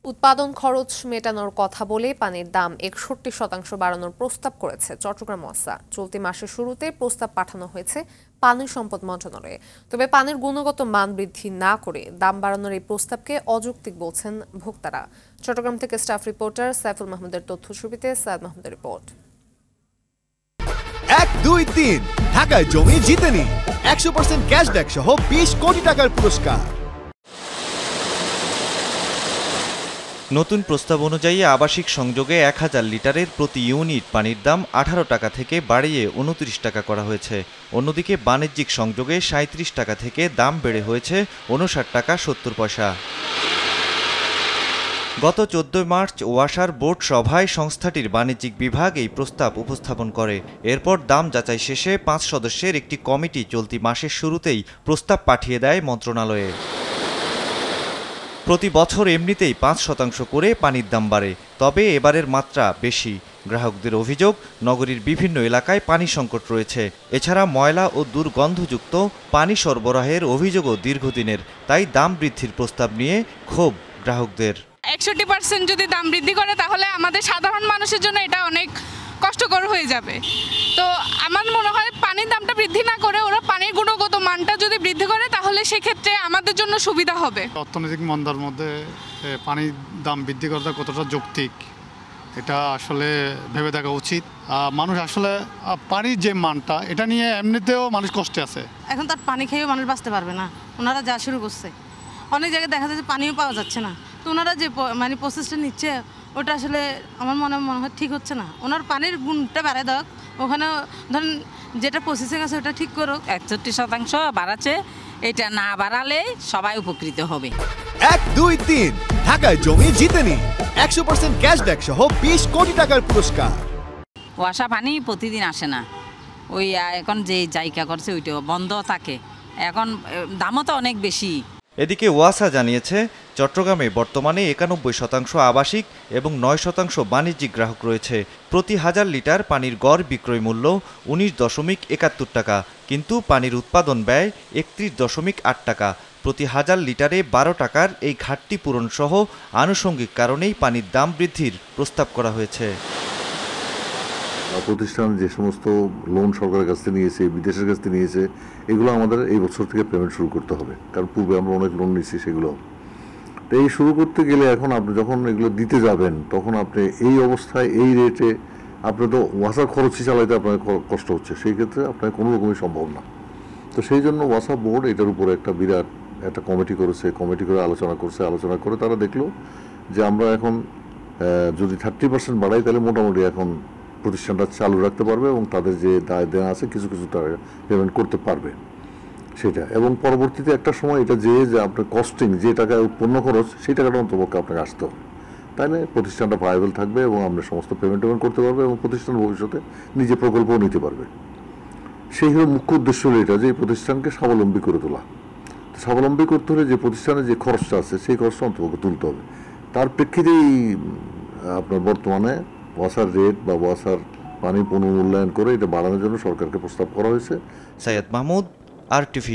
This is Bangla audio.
উৎপাদন খরচ মেটানোর কথা বলে পানির দাম ৬১% বাড়ানোর প্রস্তাব করেছে চট্টগ্রাম ওয়াসা। চলতি মাসের শুরুতে প্রস্তাব পাঠানো হয়েছে পানি সম্পদ মন্ত্রণালয়ে। তবে পানির গুণগত মান বৃদ্ধি না করে দাম বাড়ানোর এই প্রস্তাবকে অযৌক্তিক বলছেন ভোক্তারা। চট্টগ্রাম থেকে স্টাফ রিপোর্টার সাইফুল মাহমুদের তথ্যছবিতে সাইদ মাহমুদের রিপোর্ট। ১, ২, ৩ ঢাকায় জমি জিতে নিন ১০০% ক্যাশব্যাক সহ ২০ কোটি টাকার পুরস্কার। নতুন প্রস্তাব অনুযায়ী আবাসিক সংযোগে ১,০০০ লিটারের প্রতি ইউনিট পানির দাম ১৮ টাকা থেকে বাড়িয়ে ২৯ টাকা করা হয়েছে। অন্যদিকে বাণিজ্যিক সংযোগে ৩৭ টাকা থেকে দাম বেড়ে হয়েছে ৫৯ টাকা ৭০ পয়সা। গত ১৪ মার্চ ওয়াসার বোর্ড সভায় সংস্থাটির বাণিজ্যিক বিভাগ এই প্রস্তাব উপস্থাপন করে। এরপর দাম যাচাই শেষে ৫ সদস্যের একটি কমিটি চলতি মাসের শুরুতেই প্রস্তাব পাঠিয়ে দেয় মন্ত্রণালয়ে। প্রতি বছর এমনিতেই ৫% করে পানির দাম বাড়ে, তবে এবারের মাত্রা বেশি। গ্রাহকদের অভিযোগ, নগরীর বিভিন্ন এলাকায় পানি সংকট রয়েছে। এছাড়া ময়লা ও দুর্গন্ধযুক্ত পানি সরবরাহের অভিযোগও দীর্ঘদিনের। তাই দাম বৃদ্ধির প্রস্তাব নিয়ে ক্ষোভ গ্রাহকদের। ৬১% যদি দাম বৃদ্ধি করে তাহলে আমাদের সাধারণ মানুষের জন্য এটা অনেক কষ্টকর হয়ে যাবে। তো আমার মনে হয় পানির দামটা বৃদ্ধি না করে ওরা পানির গুণগত মানটা যদি বৃদ্ধি করে তাহলে সেক্ষেত্রে আমাদের জন্য সুবিধা হবে। অর্থনৈতিক মন্দার মধ্যে পানির দাম বৃদ্ধি করাটা কতটা যৌক্তিক এটা আসলে ভেবে দেখা উচিত। মানুষ আসলে পানির যে মানটা এটা নিয়ে এমনিতেও মানুষ কষ্টে আছে। এখন তার পানি খেয়েও মানুষ বাঁচতে পারবে না। ওনারা যা শুরু করছে, অনেক জায়গায় দেখা যাচ্ছে পানিও পাওয়া যাচ্ছে না। তো ওনারা যে মানে প্রসেসটা নিচ্ছে ওটা আসলে আমার মনে হয় ঠিক হচ্ছে না। ওনার পানির গুণটা বাড়ায় দাও, ওখানে ধরেন যেটা প্রসেসিং আছে ওটা ঠিক করুক। ৬১% বাড়াচ্ছে, এটা না বাড়ালে সবাই উপকৃত হবে। ১, ২, ৩ ঢাকায় জমি জিতে নিন ১০০% ক্যাশব্যাক সহ ২০ কোটি টাকার পুরস্কার। ওয়াসা পানি প্রতিদিন আসে না, ওই এখন যে জায়গা করছে ওইটাও বন্ধ থাকে। এখন দামও তো অনেক বেশি। এদিকে ওয়াসা জানিয়েছে, চট্টগ্রামে বর্তমানে ৯১% আবাসিক এবং ৯% বাণিজ্যিক গ্রাহক রয়েছে। প্রতি ১,০০০ লিটার পানির গড় বিক্রয় মূল্য ১৯.৭১ টাকা, কিন্তু পানির উৎপাদন ব্যয় ৩১.৮ টাকা। প্রতি ১,০০০ লিটারে ১২ টাকার এই ঘাটতি পূরণ সহ আনুষঙ্গিক কারণেই পানির দাম বৃদ্ধির প্রস্তাব করা হয়েছে। প্রতিষ্ঠান যে সমস্ত লোন সরকারের কাছ থেকে নিয়েছে, বিদেশের কাছ থেকে নিয়েছে, এগুলো আমাদের এই বছর থেকে পেমেন্ট শুরু করতে হবে, কারণ পূর্বে আমরা অনেক লোন নিয়েছি সেগুলো। তো এই শুরু করতে গেলে এখন আপনি যখন এগুলো দিতে যাবেন তখন আপনি এই অবস্থায় এই রেটে আপনি তো ওয়াসার খরচই চালাইতে আপনার কষ্ট হচ্ছে, সেই ক্ষেত্রে আপনার কোনো রকমই সম্ভব না। তো সেই জন্য ওয়াসা বোর্ড এটার উপরে একটা বিরাট একটা কমিটি করেছে, কমিটি করে আলোচনা করে তারা দেখলো যে আমরা এখন যদি 30% বাড়াই তাহলে মোটামুটি এখন প্রতিষ্ঠানটা চালু রাখতে পারবে এবং তাদের যে দায় দেনা আছে কিছু তারা পেমেন্ট করতে পারবে সেটা। এবং পরবর্তীতে একটা সময় এটা যে আপনার কস্টিং যে টাকা উৎপন্ন খরচ সেই টাকাটা অন্তপক্ষে আপনাকে আসতে হবে, তাই না? প্রতিষ্ঠানটা ভায়াবল থাকবে এবং আমরা সমস্ত পেমেন্ট করতে পারবে এবং প্রতিষ্ঠান ভবিষ্যতে নিজে প্রকল্পও নিতে পারবে। সেই হলো মুখ্য উদ্দেশ্য হলো এটা, যে এই প্রতিষ্ঠানকে স্বাবলম্বী করে তোলা। স্বাবলম্বী করতে হলে যে প্রতিষ্ঠানের যে খরচটা আছে সেই খরচটা অন্তপক্ষে তুলতে হবে। তার প্রেক্ষিতেই আপনার বর্তমানে ওয়াসার রেট বা ওয়াসার পানি পুনর্মূল্যায়ন করে এটা বাড়ানোর জন্য সরকারকে প্রস্তাব করা হয়েছে। সাইয়দ মাহমুদ, RTV।